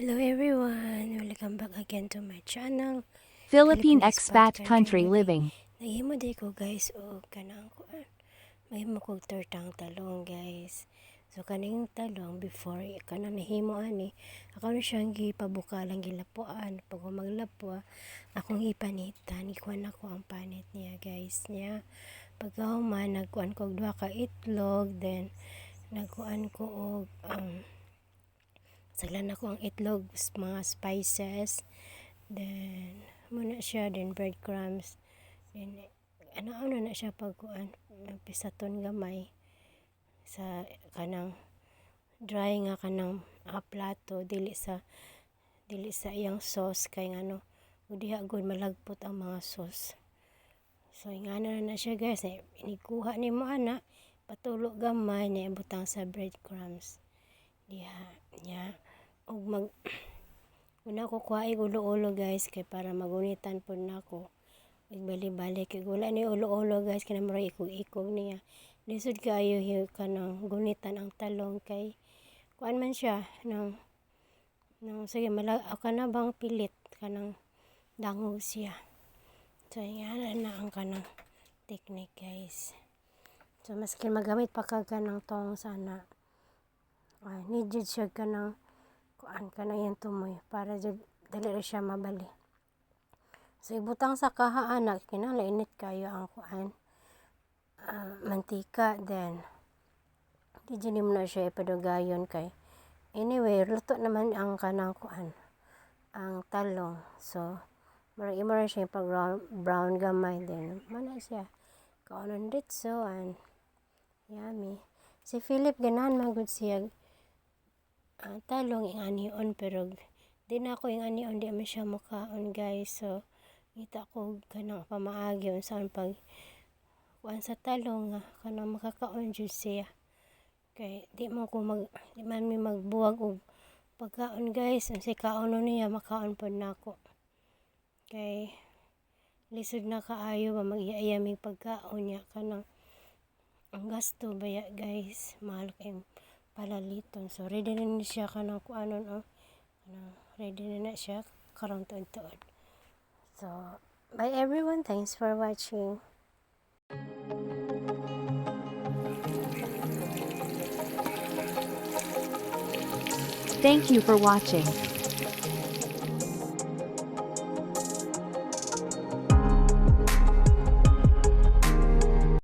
Hello everyone! Welcome back again to my channel. Philippine Expat expat country living. Nahimo day ko guys o kanang kuan. Mahimo kog tortang talong guys. So kaning talong before kanang nahimo ani, ako na siyang gipabuka lang gilapuan. Pag maglapo, akong ipanitan, ikuan ako ang panit niya guys niya. Pagkahuman nagkuan kog duha ka itlog, then nagkuan ko og saglan ako ang itlog, mga spices, then muna siya, then breadcrumbs, then ano na siya pagkuan, pisaton gamay sa kanang dry nga kanang plato, dili sa iyang sauce kay ngano diha gud malagpot ang mga sauce. So ingana na siya guys, inikuha ni mo ana, patulog gamay na ibutang sa breadcrumbs diha niya. Og una ko kuhaig ulo-ulo guys kay para magunitan po nako. Igbali-balik kay wala ni ulo-ulo guys kay namura ikog-ikog niya. Lisod kaayo kanang gunitan ang talong kay kuan man siya nang sige kana bang pilit kanang dangog siya. So ingana na ang kanang technique guys. So maski magamit pa kag kanang tong sana. Need jud siya kanang kuan ka na yung tumoy para dali ra siya mabali. So ibutang sa kaha anak kinahanglan init kayo ang kuan mantika, then di mo na siya ipadugayon kay anyway luto naman ang kanang kuan ang talong. So murag imo ra siya pag brown gamay, then mana siya kaunon ditso and yummy. Si Philip ganahan magud siya talong inganion, pero di na ako inganion, di man siya makaon guys. So kita ko kanang pamaagi unsaon pag kuan sa talong nga kanang makakaon jud siya kay di man mi magbuwag og pagkaon guys. Unsay kaon niya makaon pod nako kay lisod na kaayo ba mag-iya-iyaming pagkaon niya kanang ang gasto baya guys, mahal kay palaliton. So ready na ni siya kanang kuanon ready na siya karon tuod-tuod. So bye everyone, thanks for watching. Thank you for watching.